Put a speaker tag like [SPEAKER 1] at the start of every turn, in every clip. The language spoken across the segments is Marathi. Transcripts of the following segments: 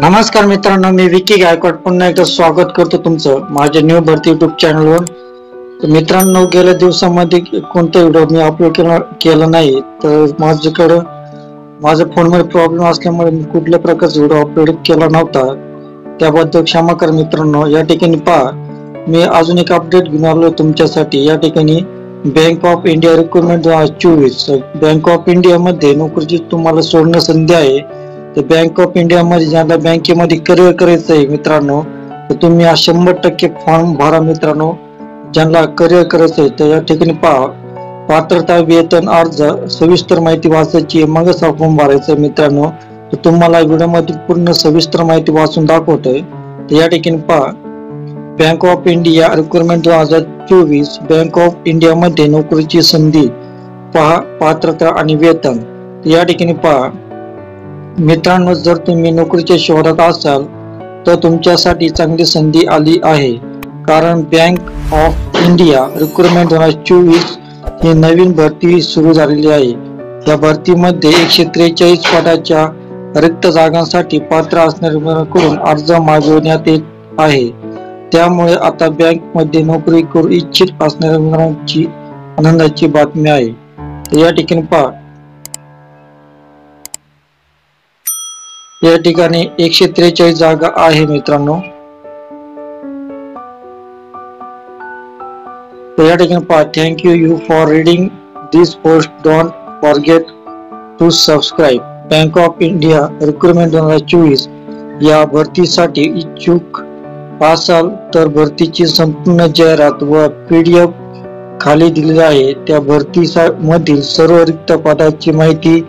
[SPEAKER 1] नमस्कार मित्रांनो, मी विकी गायकवाड पुन्हा एकदा स्वागत करतो तुमचं माझ्या न्यू भरती युट्यूब चॅनलवर। तर मित्रांनो, गेल्या दिवसामध्ये कोणता व्हिडिओ मी अपलोड केला नाही, तर माझ्या फोनमध्ये प्रॉब्लेम असल्यामुळे मी कुठल्या प्रकारचा व्हिडिओ अपलोड केला नव्हता, त्याबद्दल क्षमा करा मित्रांनो। या ठिकाणी पहा, मी अजून एक अपडेट घेऊन आलो तुमच्यासाठी। या ठिकाणी bank of India recruitment 2024 bank of India मध्ये नोकरीची तुम्हाला सोडणं संधी आहे। तर बँक ऑफ इंडिया मध्ये ज्यांना बँकेमध्ये करिअर करायचं आहे मित्रांनो, तर तुम्ही 100% फॉर्म भरा मित्रांनो, ज्यांना करिअर करायचं आहे। तर या ठिकाणी पहा, पात्रता, वेतन, अर्ज, सविस्तर माहिती वाचायची आहे, मगच हा फॉर्म भरायचा आहे मित्रांनो। तर तुम्हाला व्हिडिओ मध्ये पूर्ण सविस्तर माहिती वाचून दाखवतोय। तर या ठिकाणी पहा, bank of India recruitment 2024 bank of India मध्ये नोकरीची संधी पहा, पात्रता आणि वेतन। या ठिकाणी पहा मित्रांनो, जर तुम्ही नोकरीच्या शोधात असाल तर तुमच्यासाठी चांगली संधी आली आहे, कारण बँक ऑफ इंडिया रिक्रुटमेंट 2024 ही नवीन भरती सुरू झालेली आहे। या भरतीमध्ये 143 पदाच्या रिक्त जागांसाठी पात्र असणाऱ्यांकडून अर्ज मागवण्यात येत आहे। त्यामुळे आता बँक मध्ये नोकरी करू इच्छित असणाऱ्यांची आनंदाची बातमी आहे। तर या ठिकाणी पहा, या ठिकाणी 143 जागा आहे मित्रांनो। तर या ठिकाणी पहा, thank you for reading this post, don't forget to subscribe. Bank of India recruitment 2024 या भरतीसाठी इच्छुक असाल तर भरतीची संपूर्ण जाहिरात व PDF खाली दिलेली आहे। त्या भरतीमधील सर्व रिक्त पदाची माहिती,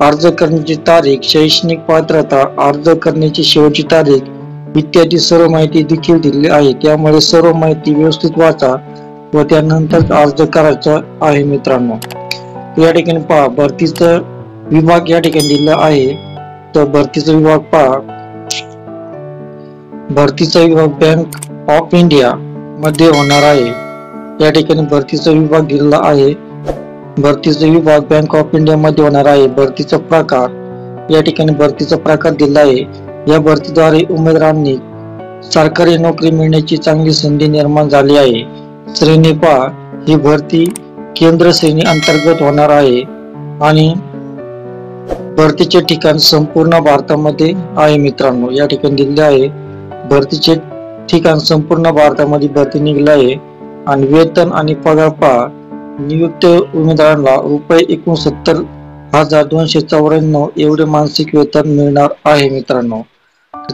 [SPEAKER 1] अर्ज करण्याची तारीख, शैक्षणिक पात्रता, अर्ज करण्याची शेवटची तारीख इत्यादी सर्व माहिती देखील दिलेली आहे। त्यामुळे सर्व माहिती व्यवस्थित वाचा व त्यानंतर अर्ज करायचा आहे मित्रांनो। या ठिकाणी पहा, भरतीचा विभाग या ठिकाणी दिला आहे। तर भरतीचा विभाग पहा, भरतीचा विभाग बँक ऑफ इंडिया मध्ये होणार आहे। या ठिकाणी भरतीचा विभाग दिलेला आहे। भरतीचा विभाग बँक ऑफ इंडिया मध्ये होणार आहे। भरतीचा प्रकार, या ठिकाणी भरतीचा प्रकार दिला आहे। या भरतीद्वारे उमेदवारांनी सरकारी नोकरी मिळण्याची चांगली संधी निर्माण झाली आहे। श्रेणी पहा, ही भरती केंद्र श्रेणी अंतर्गत होणार आहे आणि भरतीचे ठिकाण संपूर्ण भारतामध्ये आहे मित्रांनो। या ठिकाणी दिले आहे, भरतीचे ठिकाण संपूर्ण भारतामध्ये भरती निघले आहे। आणि वेतन आणि पगार पहा, नियुक्त उमेदवारांना ₹69,294 एवढे मासिक वेतन मिळणार आहे मित्रांनो।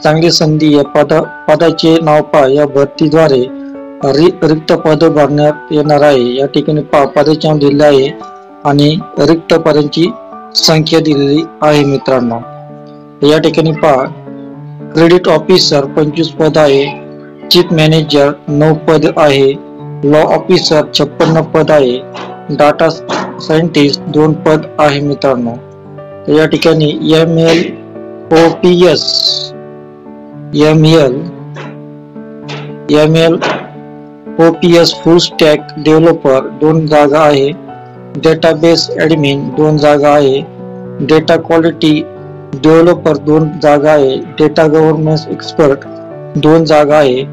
[SPEAKER 1] चांगली संधी। या पदाचे नाव पहा, या भरतीद्वारे रिक्त पद भरण्यात येणार आहे। या ठिकाणी पहा, पदाचे नाव दिले आहे आणि रिक्त पदांची संख्या दिलेली आहे मित्रांनो। या ठिकाणी पहा, क्रेडिट ऑफिसर 25 पद आहे, चीफ मॅनेजर 9 पद आहे, लॉ ऑफिसर 56 पद आहे, डाटा सायंटिस्ट 2 पद आहे मित्रांनो। या ठिकाणी MLOPS फुल स्टॅक डेव्हलपर 2 जागा आहे, डेटाबेस ऍडमिन 2 जागा आहे, डेटा क्वालिटी डेव्हलपर 2 जागा आहे, डेटा गव्हर्नन्स एक्सपर्ट 2 जागा आहे,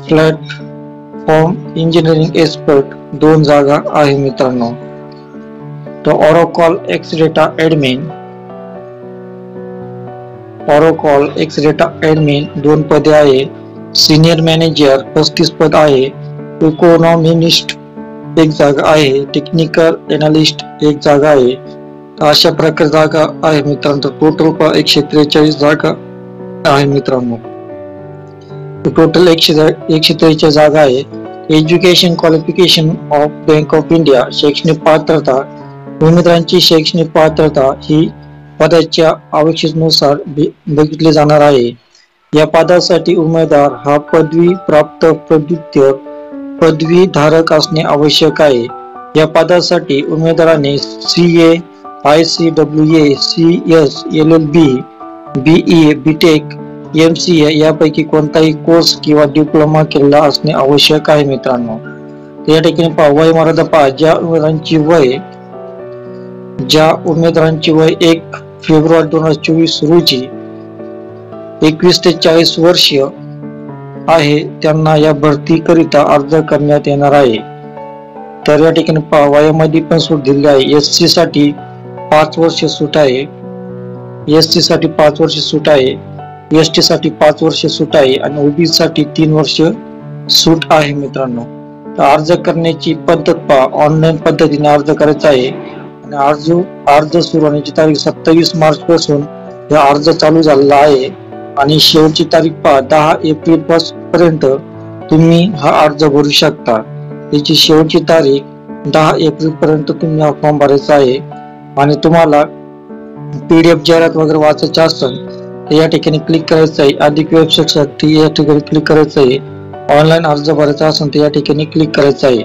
[SPEAKER 1] प्लॅटफॉर्म इंजिनिअरिंग एक्सपर्ट 2 जागा आहे मित्रांनो। तो ओराकल एक्स डेटा ऍडमिन 2 पदे आहे, सिनियर मॅनेजर 35 पद आहे, इकॉनॉमिस्ट 1 जागा आहे, टेक्निकल एनालिस्ट 1 जागा आहे। अशा प्रकार जागा आहे मित्रांनो। टोटल 143 जागा आहे मित्रांनो। टोटल 143 जागा आहे। Education qualification of bank of India, शैक्षणिक पात्रता, उमेदवारांची शैक्षणिक पात्रता ही पदाच्या आवश्यकतेनुसार बघितली जाणार आहे। या पदासाठी उमेदवार हा पदवी प्राप्त पदवी धारक असणे आवश्यक आहे। या पदासाठी उमेदवाराने CA, ICWA, CS, LLB, BE, BTech, MCA यापैकी कोणताही कोर्स किंवा डिप्लोमा केलेला असणे आवश्यक आहे मित्रांनो। या ठिकाणी पहा, वय मर्यादा पहा, ज्या उमेदवारांची वय 1 फेब्रुवारी 2024 रोजी 21 ते 40 वर्ष आहे त्यांना या भरती करिता अर्ज करण्यात येणार आहे। तर या ठिकाणी वयामध्ये पण सूट दिली आहे। एससी साठी 5 वर्ष सूट आहे, एसटी साठी 5 वर्ष सूट आहे, एसटी साठी 5 वर्ष सूट आहे आणि ओबीसी साठी 3 वर्ष सूट आहे मित्रांनो। तर अर्ज करण्याची पद्धत पहा, ऑनलाईन पद्धतीने अर्ज करायचा आहे आणि अर्ज सुरू होण्याची तारीख 27 मार्च पासून हा अर्ज चालू झालेला आहे आणि शेवटची तारीख पहा 10 एप्रिल पर्यंत तुम्ही हा अर्ज भरू शकता। याची शेवटची तारीख 10 एप्रिल पर्यंत तुम्ही हा फॉर्म भरायचा आहे आणि तुम्हाला PDF जाहिरात वगैरे वाचायची असेल तर या ठिकाणी क्लिक करायचं आहे। अधिक वेबसाईट साठी या ठिकाणी क्लिक करायचं आहे। ऑनलाईन अर्ज भरायचा असेल तर या ठिकाणी क्लिक करायचं आहे।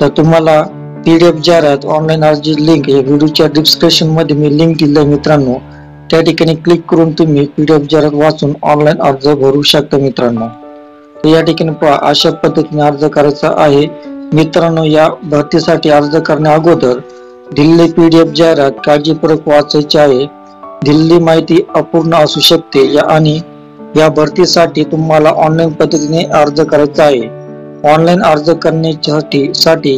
[SPEAKER 1] तर तुम्हाला PDF जाहिरात ऑनलाईन अर्ज लिंक या व्हिडिओच्या डिस्क्रिप्शन मध्ये मी लिंक दिली मित्रांनो, त्या ठिकाणी क्लिक करून तुम्ही PDF जाहिरात वाचून ऑनलाईन अर्ज भरू शकता मित्रांनो। तर या ठिकाणी पहा अशा पद्धतीने अर्ज करायचा आहे मित्रांनो। या भरतीसाठी अर्ज करण्या अगोदर दिलेली PDF जाहिरात काळजीपूर्वक वाचायची आहे। दिलेली माहिती अपूर्ण असू शकते आणि या भरतीसाठी तुम्हाला ऑनलाईन पद्धतीने अर्ज करायचा आहे। ऑनलाईन अर्ज करण्यासाठी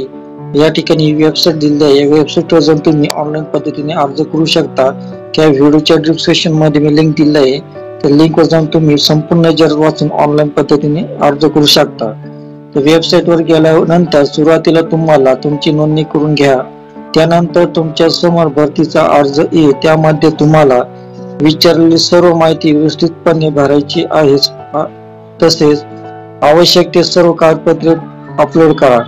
[SPEAKER 1] या ठिकाणी वेबसाईट दिली आहे, या वेबसाईटवर जाऊन तुम्ही ऑनलाईन पद्धतीने अर्ज करू शकता। त्या व्हिडिओच्या डिस्क्रिप्शन मध्ये मी लिंक दिली आहे, त्या लिंकवर जाऊन तुम्ही संपूर्ण जाहिरात वाचून ऑनलाईन पद्धतीने अर्ज करू शकता। तर वेबसाईटवर गेल्यानंतर सुरुवातीला तुम्हाला तुमची नोंदणी करून घ्या, त्यानंतर तुमच्या समोर भरतीचा अर्ज येईल, त्यामध्ये तुम्हाला विचारलेली सर्व माहिती व्यवस्थितपणे भरायची आहे। तसेच आवश्यक ते सर्व कागदपत्रे अपलोड करा,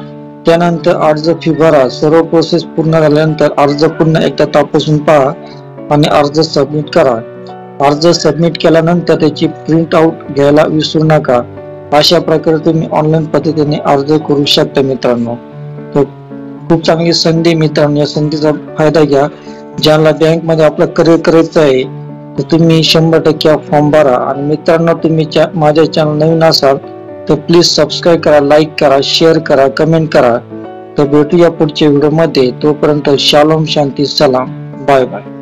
[SPEAKER 1] त्यानंतर अर्ज फी भरा। सर्व प्रोसेस पूर्ण झाल्यानंतर अर्ज पुन्हा एकदा तपासून पहा आणि अर्ज सबमिट करा। अर्ज सबमिट केल्यानंतर त्याची प्रिंट आउट घ्यायला विसरू नका। अशा प्रकारे तुम्ही ऑनलाईन पद्धतीने अर्ज करू शकता मित्रांनो। तर खूप चांगली संधी मित्रांनो, या संधीचा फायदा घ्या। ज्याला बँक मध्ये आपलं करिअर करायचं आहे तर तुम्ही 100% फॉर्म भरा। आणि मित्रांनो तुम्ही माझ्या चॅनल नवीन असाल तर प्लीज सबस्क्राईब करा, लाईक करा, शेअर करा, कमेंट करा। तर भेटूया पुढच्या व्हिडिओ मध्ये, तोपर्यंत शालोम, शांती, सलाम, बाय बाय।